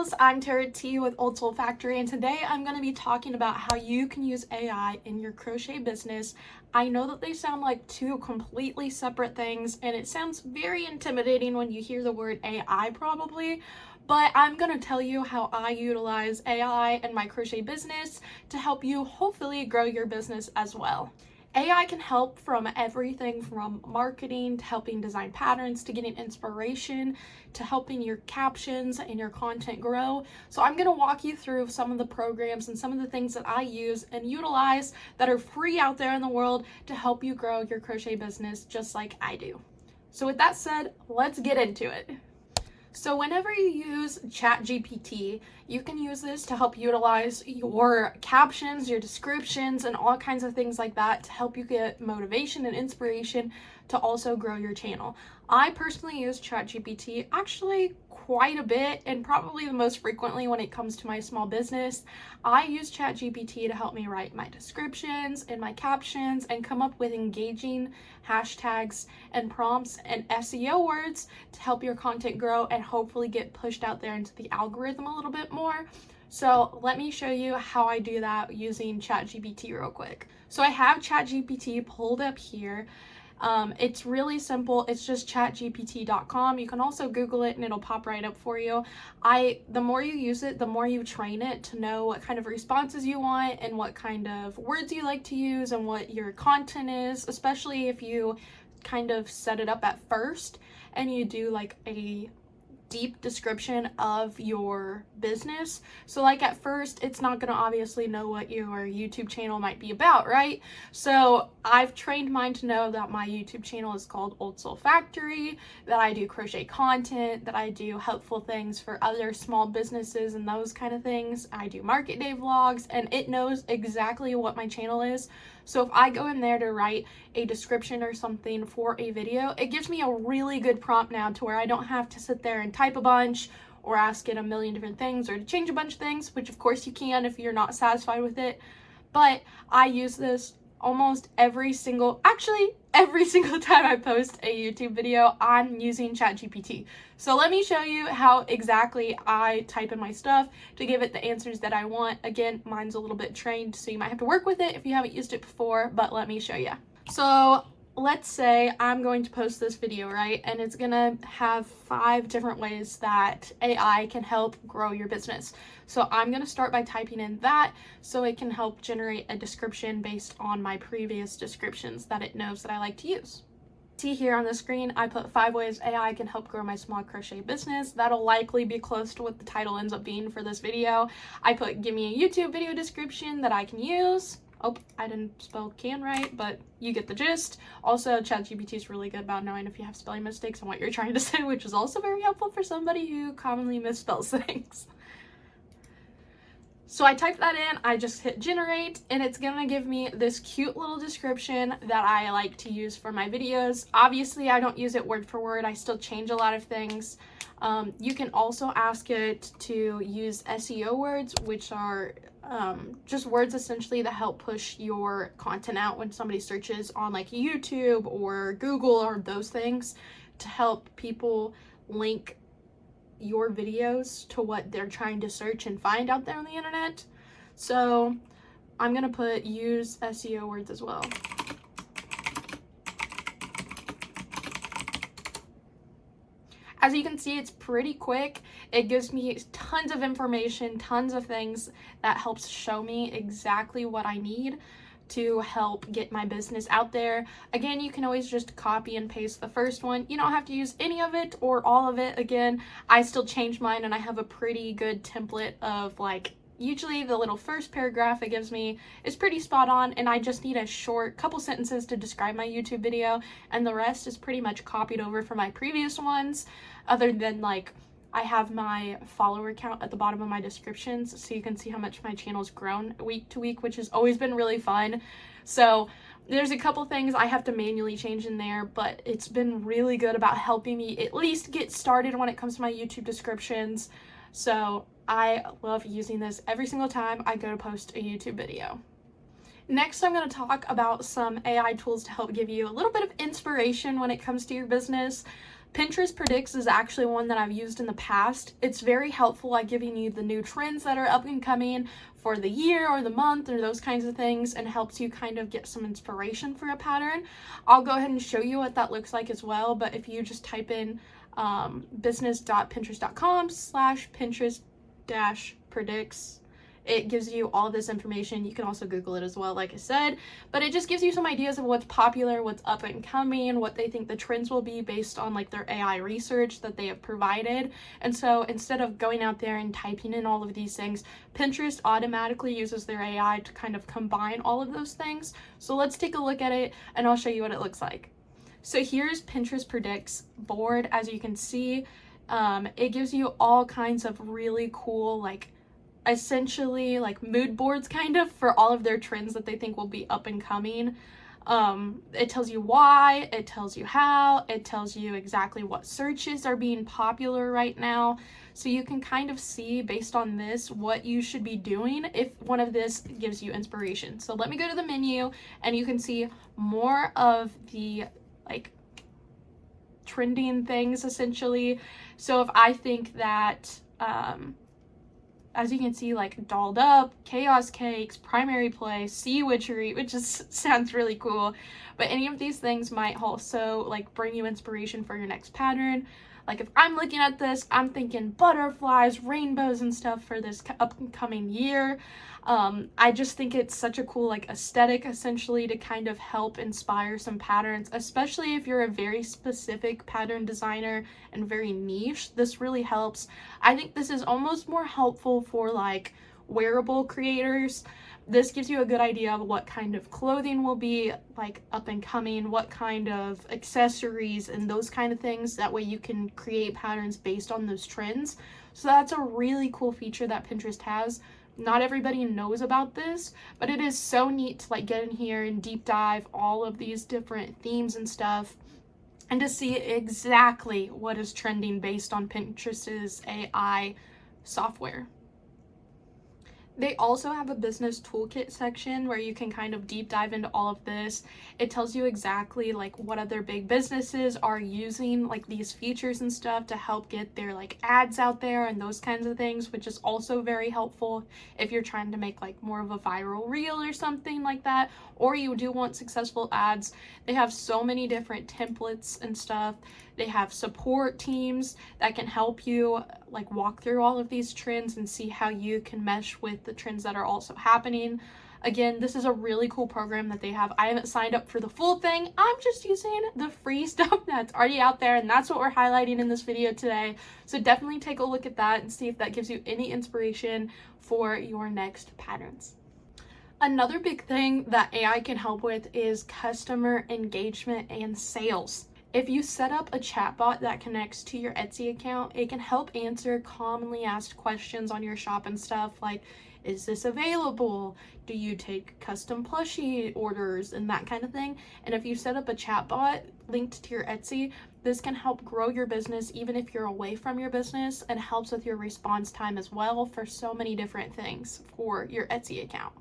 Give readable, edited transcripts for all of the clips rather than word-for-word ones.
girls, I'm Tara T with Old Soul Factory, and today I'm going to be talking about how you can use AI in your crochet business. I know that they sound like two completely separate things, and it sounds very intimidating when you hear the word AI probably, but I'm going to tell you how I utilize AI in my crochet business to help you hopefully grow your business as well. AI can help from everything from marketing to helping design patterns to getting inspiration to helping your captions and your content grow. So I'm going to walk you through some of the programs and some of the things that I use and utilize that are free out there in the world to help you grow your crochet business just like I do. So with that said, let's get into it. So whenever you use ChatGPT, you can use this to help utilize your captions, your descriptions, and all kinds of things like that to help you get motivation and inspiration to also grow your channel. I personally use ChatGPT actually quite a bit, and probably the most frequently when it comes to my small business. I use ChatGPT to help me write my descriptions and my captions and come up with engaging hashtags and prompts and SEO words to help your content grow and hopefully get pushed out there into the algorithm a little bit more. So let me show you how I do that using ChatGPT real quick. So I have ChatGPT pulled up here. It's really simple. It's just chatgpt.com. You can also Google it and it'll pop right up for you. The more you use it, the more you train it to know what kind of responses you want and what kind of words you like to use and what your content is, especially if you kind of set it up at first and you do like a deep description of your business. So like at first, it's not going to obviously know what your YouTube channel might be about, right? So I've trained mine to know that my YouTube channel is called Old Soul Factory, that I do crochet content, that I do helpful things for other small businesses and those kind of things. I do market day vlogs, and it knows exactly what my channel is. So if I go in there to write a description or something for a video, it gives me a really good prompt now to where I don't have to sit there and type a bunch or ask it a million different things or to change a bunch of things, which of course you can if you're not satisfied with it. But I use this almost every single time I post a YouTube video, I'm using ChatGPT. So let me show you how exactly I type in my stuff to give it the answers that I want. Again, mine's a little bit trained, so you might have to work with it if you haven't used it before, but let me show you. So let's say I'm going to post this video, right? And it's gonna have 5 different ways that AI can help grow your business. So I'm gonna start by typing in that so it can help generate a description based on my previous descriptions that it knows that I like to use. See here on the screen, I put 5 ways AI can help grow my small crochet business. That'll likely be close to what the title ends up being for this video. I put give me a YouTube video description that I can use. Oh, I didn't spell can right, but you get the gist. Also, ChatGPT is really good about knowing if you have spelling mistakes and what you're trying to say, which is also very helpful for somebody who commonly misspells things. So I type that in, I just hit generate, and it's gonna give me this cute little description that I like to use for my videos. Obviously, I don't use it word for word. I still change a lot of things. You can also ask it to use SEO words, which are just words essentially that help push your content out when somebody searches on like YouTube or Google or those things, to help people link your videos to what they're trying to search and find out there on the internet. So I'm gonna put use SEO words as well. As you can see, it's pretty quick. It gives me tons of information, tons of things that helps show me exactly what I need to help get my business out there. Again, you can always just copy and paste the first one. You don't have to use any of it or all of it. Again, I still change mine, and I have a pretty good template of like, usually the little first paragraph it gives me is pretty spot on, and I just need a short couple sentences to describe my YouTube video, and the rest is pretty much copied over from my previous ones, other than like I have my follower count at the bottom of my descriptions, so you can see how much my channel's grown week to week, which has always been really fun. So there's a couple things I have to manually change in there, but it's been really good about helping me at least get started when it comes to my YouTube descriptions. So I love using this every single time I go to post a YouTube video. Next, I'm going to talk about some AI tools to help give you a little bit of inspiration when it comes to your business. Pinterest Predicts is actually one that I've used in the past. It's very helpful at giving you the new trends that are up and coming for the year or the month or those kinds of things, and helps you kind of get some inspiration for a pattern. I'll go ahead and show you what that looks like as well, but if you just type in business.pinterest.com/Pinterest-predicts, it gives you all this information. You can also Google it as well, like I said, but it just gives you some ideas of what's popular, what's up and coming, what they think the trends will be based on like their AI research that they have provided. And so instead of going out there and typing in all of these things, Pinterest automatically uses their AI to kind of combine all of those things. So let's take a look at it and I'll show you what it looks like. So here's Pinterest Predicts board. As you can see, it gives you all kinds of really cool, like essentially like mood boards kind of for all of their trends that they think will be up and coming. It tells you why, it tells you how, it tells you exactly what searches are being popular right now. So you can kind of see based on this what you should be doing if one of this gives you inspiration. So let me go to the menu and you can see more of the like trending things essentially. So if I think that as you can see, like dolled up, chaos cakes, primary play, sea witchery, which just sounds really cool. But any of these things might also like bring you inspiration for your next pattern. Like if I'm looking at this, I'm thinking butterflies, rainbows and stuff for this upcoming year. I just think it's such a cool like aesthetic essentially to kind of help inspire some patterns, especially if you're a very specific pattern designer and very niche. This really helps. I think this is almost more helpful for like wearable creators. This gives you a good idea of what kind of clothing will be like up and coming, what kind of accessories and those kind of things. That way you can create patterns based on those trends. So that's a really cool feature that Pinterest has. Not everybody knows about this, but it is so neat to like get in here and deep dive all of these different themes and stuff and to see exactly what is trending based on Pinterest's AI software. They also have a business toolkit section where you can kind of deep dive into all of this. It tells you exactly like what other big businesses are using like these features and stuff to help get their like ads out there and those kinds of things, which is also very helpful if you're trying to make like more of a viral reel or something like that, or you do want successful ads. They have so many different templates and stuff. They have support teams that can help you like walk through all of these trends and see how you can mesh with the trends that are also happening. Again, this is a really cool program that they have. I haven't signed up for the full thing. I'm just using the free stuff that's already out there, and that's what we're highlighting in this video today. So definitely take a look at that and see if that gives you any inspiration for your next patterns. Another big thing that AI can help with is customer engagement and sales. If you set up a chatbot that connects to your Etsy account, it can help answer commonly asked questions on your shop and stuff like, is this available? Do you take custom plushie orders and that kind of thing? And if you set up a chatbot linked to your Etsy, this can help grow your business even if you're away from your business, and helps with your response time as well for so many different things for your Etsy account.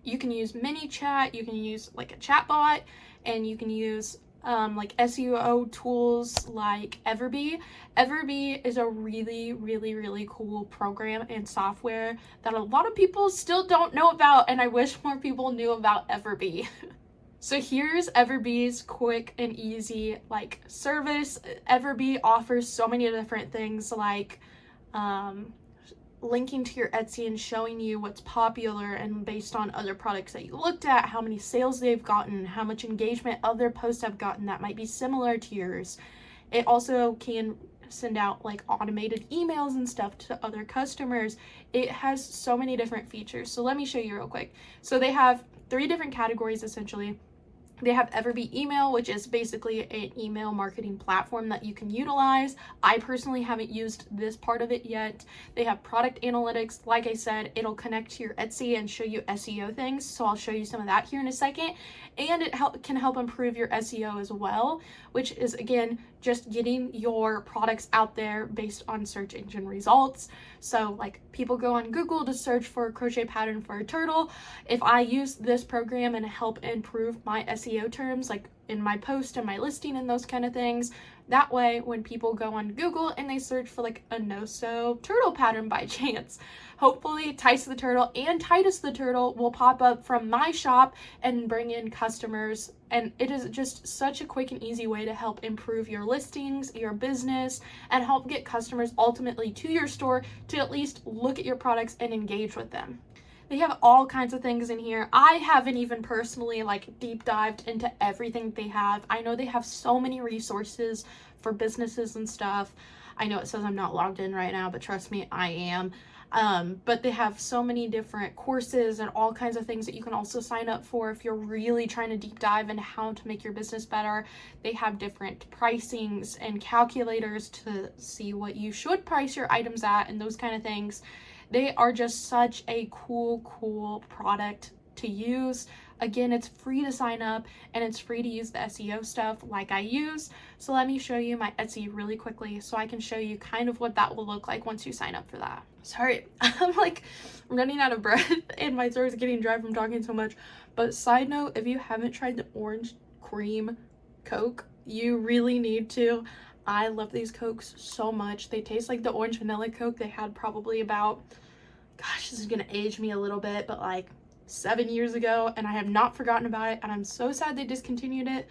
You can use mini chat, you can use like a chatbot, and you can use like SEO tools like EverBee. EverBee is a really cool program and software that a lot of people still don't know about, and I wish more people knew about EverBee. So here's EverBee's quick and easy like service. EverBee offers so many different things like linking to your Etsy and showing you what's popular and based on other products that you looked at, how many sales they've gotten, how much engagement other posts have gotten that might be similar to yours. It also can send out like automated emails and stuff to other customers. It has so many different features. So let me show you real quick. So they have 3 different categories essentially. They have EverBee Email, which is basically an email marketing platform that you can utilize. I personally haven't used this part of it yet. They have Product Analytics. Like I said, it'll connect to your Etsy and show you SEO things. So I'll show you some of that here in a second. And it can help improve your SEO as well, which is, again, just getting your products out there based on search engine results. So like people go on Google to search for a crochet pattern for a turtle. If I use this program and help improve my SEO SEO terms, like in my post and my listing and those kind of things. That way, when people go on Google and they search for like a no-sew turtle pattern by chance, hopefully Tice the Turtle and Titus the Turtle will pop up from my shop and bring in customers. And it is just such a quick and easy way to help improve your listings, your business, and help get customers ultimately to your store to at least look at your products and engage with them. They have all kinds of things in here. I haven't even personally like deep dived into everything they have. I know they have so many resources for businesses and stuff. I know it says I'm not logged in right now, but trust me, I am. But they have so many different courses and all kinds of things that you can also sign up for if you're really trying to deep dive into how to make your business better. They have different pricings and calculators to see what you should price your items at and those kind of things. They are just such a cool product to use. Again, it's free to sign up and it's free to use the SEO stuff like I use. So let me show you my Etsy really quickly so I can show you kind of what that will look like once you sign up for that. Sorry, I'm like running out of breath and my throat is getting dry from talking so much. But side note, if you haven't tried the orange cream Coke, you really need to. I love these Cokes so much. They taste like the orange vanilla Coke they had probably about, gosh, this is gonna age me a little bit, but like 7 years ago, and I have not forgotten about it, and I'm so sad they discontinued it.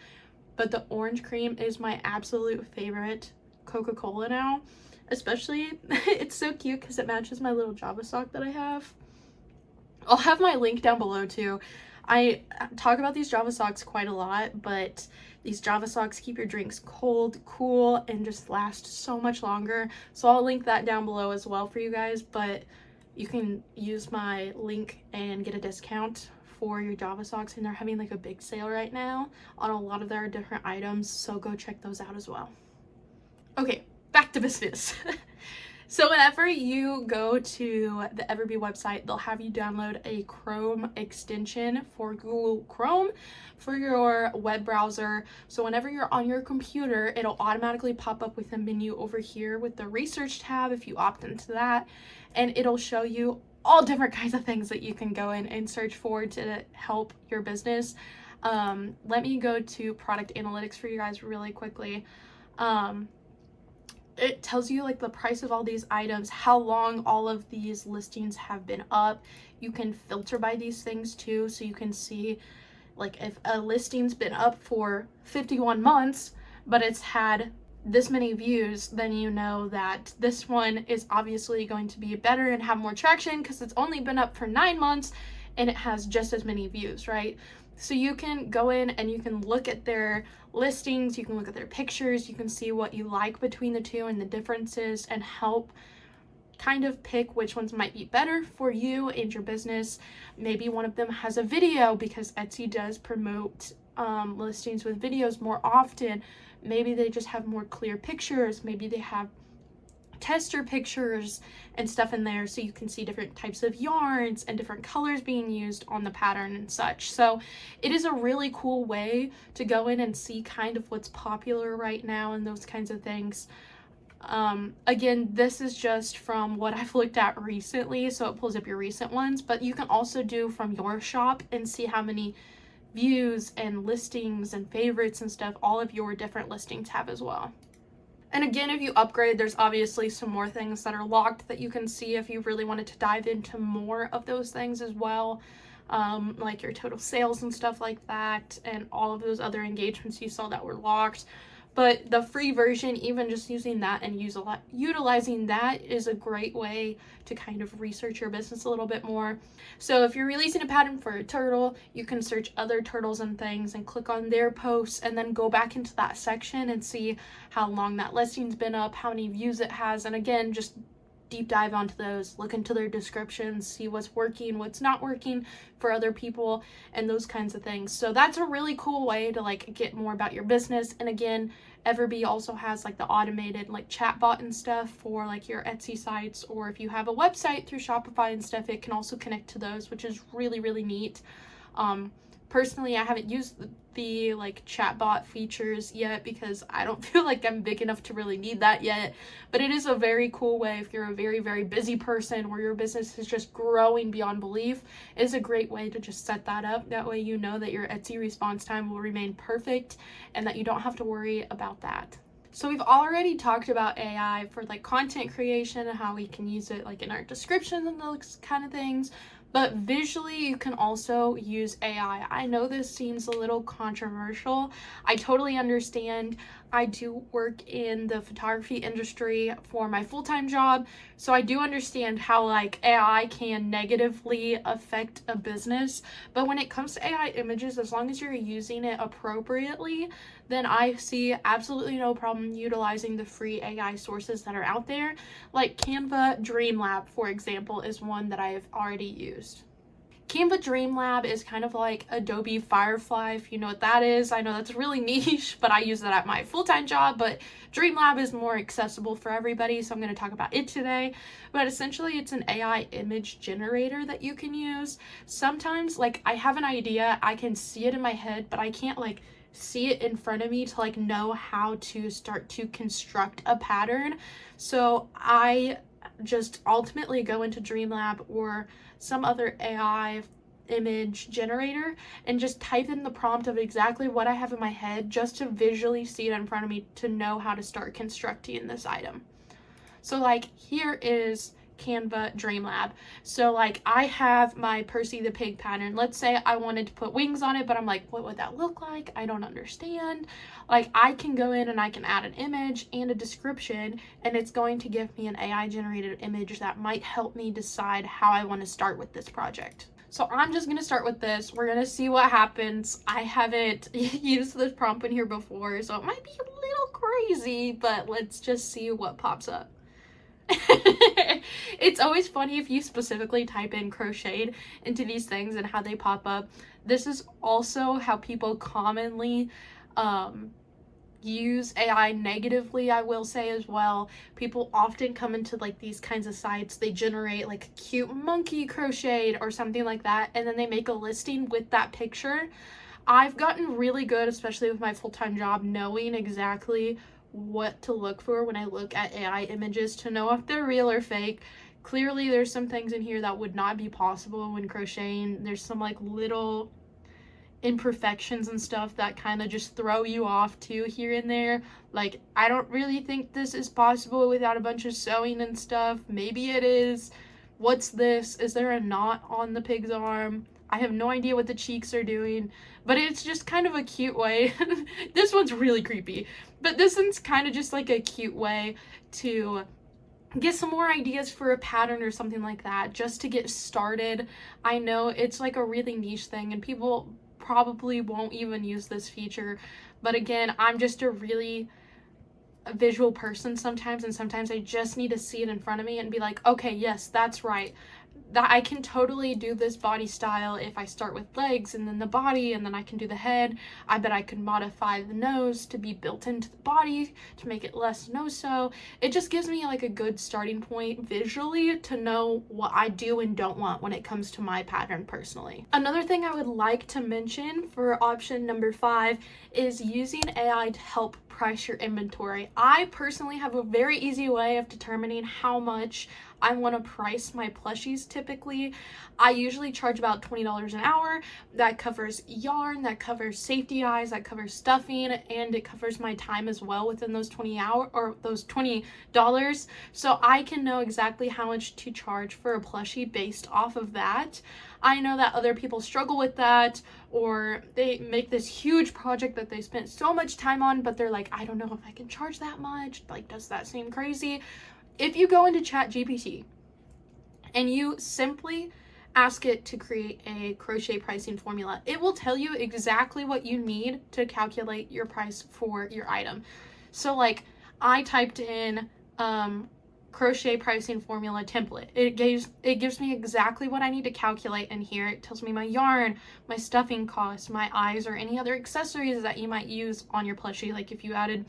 But the orange cream is my absolute favorite Coca-Cola now. Especially, it's so cute because it matches my little Java sock that I have. I'll have my link down below too. I talk about these Java socks quite a lot, but these Java socks keep your drinks cold, cool, and just last so much longer. So I'll link that down below as well for you guys, but you can use my link and get a discount for your Java socks, and they're having like a big sale right now on a lot of their different items, so go check those out as well. Okay, back to business. So whenever you go to the EverBee website, they'll have you download a Chrome extension for Google Chrome for your web browser. So whenever you're on your computer, it'll automatically pop up with a menu over here with the research tab if you opt into that, and it'll show you all different kinds of things that you can go in and search for to help your business. Let me go to product analytics for you guys really quickly. It tells you like the price of all these items, how long all of these listings have been up. You can filter by these things too, so you can see like if a listing's been up for 51 months but it's had this many views, then you know that this one is obviously going to be better and have more traction because it's only been up for 9 months and it has just as many views, right? So you can go in and you can look at their listings, you can look at their pictures, you can see what you like between the two and the differences, and help kind of pick which ones might be better for you and your business. Maybe one of them has a video because Etsy does promote listings with videos more often. Maybe they just have more clear pictures. Maybe they have tester pictures and stuff in there, so you can see different types of yarns and different colors being used on the pattern and such. So it is a really cool way to go in and see kind of what's popular right now and those kinds of things. Again, this is just from what I've looked at recently, so it pulls up your recent ones, but you can also do from your shop and see how many views and listings and favorites and stuff all of your different listings have as well. And again, if you upgrade, there's obviously some more things that are locked that you can see if you really wanted to dive into more of those things as well, like your total sales and stuff like that, and all of those other engagements you saw that were locked. But the free version, even just using that and utilizing that is a great way to kind of research your business a little bit more. So if you're releasing a pattern for a turtle, you can search other turtles and things and click on their posts and then go back into that section and see how long that listing's been up, how many views it has, and again, just deep dive onto those, look into their descriptions, see what's working, what's not working for other people, and those kinds of things. So that's a really cool way to like get more about your business. And again, EverBee also has like the automated like chatbot and stuff for like your Etsy sites, or if you have a website through Shopify and stuff, it can also connect to those, which is really, really neat. Personally, I haven't used the like chatbot features yet because I don't feel like I'm big enough to really need that yet. But it is a very cool way if you're a very, very busy person where your business is just growing beyond belief. It is a great way to just set that up. That way you know that your Etsy response time will remain perfect and that you don't have to worry about that. So we've already talked about AI for like content creation and how we can use it like in our descriptions and those kind of things. But visually, you can also use AI. I know this seems a little controversial. I totally understand. I do work in the photography industry for my full-time job, so I do understand how like AI can negatively affect a business. But when it comes to AI images, as long as you're using it appropriately, then I see absolutely no problem utilizing the free AI sources that are out there. Like Canva DreamLab, for example, is one that I've already used. Canva DreamLab is kind of like Adobe Firefly, if you know what that is. I know that's really niche, but I use that at my full-time job, but DreamLab is more accessible for everybody, so I'm going to talk about it today. But essentially, it's an AI image generator that you can use. Sometimes, like, I have an idea, I can see it in my head, but I can't, like, see it in front of me to, like, know how to start to construct a pattern. So I just ultimately go into DreamLab or some other AI image generator and just type in the prompt of exactly what I have in my head just to visually see it in front of me to know how to start constructing this item. So like here is Canva DreamLab. So like I have my Percy the Pig pattern. Let's say I wanted to put wings on it, but I'm like, what would that look like? I don't understand. Like I can go in and I can add an image and a description, and it's going to give me an AI generated image that might help me decide how I want to start with this project. So I'm just going to start with this. We're going to see what happens. I haven't used this prompt in here before, so it might be a little crazy, but let's just see what pops up. It's always funny if you specifically type in crocheted into these things and how they pop up. This is also how people commonly use AI negatively, I will say as well. People often come into like these kinds of sites, they generate like a cute monkey crocheted or something like that, and then they make a listing with that picture. I've gotten really good, especially with my full-time job, knowing exactly what to look for when I look at AI images to know if they're real or fake. Clearly there's some things in here that would not be possible when crocheting. There's some like little imperfections and stuff that kind of just throw you off too here and there. Like I don't really think this is possible without a bunch of sewing and stuff. Maybe it is. What's this? Is there a knot on the pig's arm? I have no idea what the cheeks are doing, but it's just kind of a cute way. This one's really creepy, but this one's kind of just like a cute way to get some more ideas for a pattern or something like that, just to get started. I know it's like a really niche thing and people probably won't even use this feature, but again, I'm just a really visual person sometimes, and sometimes I just need to see it in front of me and be like, okay, yes, that's right. That I can totally do this body style if I start with legs and then the body and then I can do the head. I bet I could modify the nose to be built into the body to make it less nose-sew. It just gives me like a good starting point visually to know what I do and don't want when it comes to my pattern personally. Another thing I would like to mention for option number 5 is using AI to help price your inventory. I personally have a very easy way of determining how much I want to price my plushies typically. I usually charge about $20 an hour. That covers yarn, that covers safety eyes, that covers stuffing, and it covers my time as well within those $20. So I can know exactly how much to charge for a plushie based off of that. I know that other people struggle with that, or they make this huge project that they spent so much time on, but they're like, I don't know if I can charge that much. Like, does that seem crazy? If you go into ChatGPT and you simply ask it to create a crochet pricing formula, it will tell you exactly what you need to calculate your price for your item. So like I typed in crochet pricing formula template. It gives me exactly what I need to calculate in here. It tells me my yarn, my stuffing costs, my eyes, or any other accessories that you might use on your plushie. Like if you added,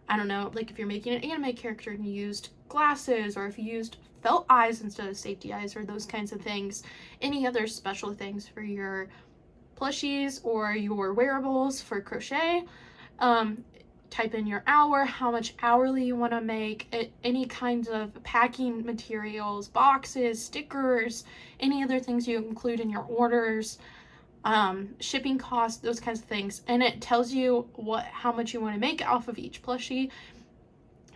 I don't know, like if you're making an anime character and you used glasses, or if you used felt eyes instead of safety eyes, or those kinds of things, any other special things for your plushies or your wearables for crochet. Type in your hour, how much hourly you want to make, any kinds of packing materials, boxes, stickers, any other things you include in your orders, shipping costs, those kinds of things. And it tells you how much you want to make off of each plushie.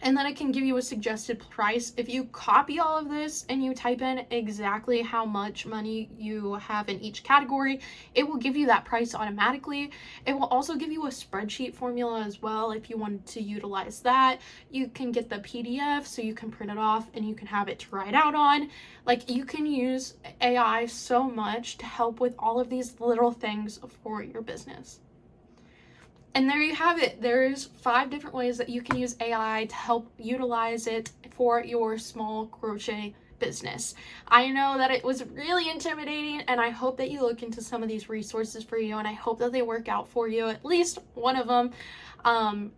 And then it can give you a suggested price. If you copy all of this and you type in exactly how much money you have in each category, it will give you that price automatically. It will also give you a spreadsheet formula as well if you wanted to utilize that. You can get the PDF so you can print it off and you can have it to write out on. Like, you can use AI so much to help with all of these little things for your business. And there you have it. There's 5 different ways that you can use AI to help utilize it for your small crochet business. I know that it was really intimidating, and I hope that you look into some of these resources for you, and I hope that they work out for you, at least one of them.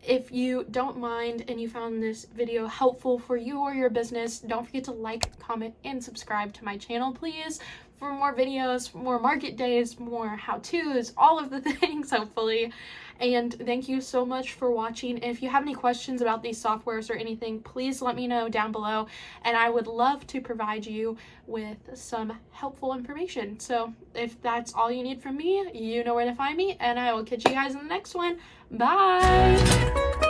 If you don't mind and you found this video helpful for you or your business, don't forget to like, comment, and subscribe to my channel, please, for more videos, more market days, more how-tos, all of the things, hopefully. And thank you so much for watching. If you have any questions about these softwares or anything, please let me know down below, and I would love to provide you with some helpful information. So if that's all you need from me, you know where to find me, and I will catch you guys in the next one. Bye!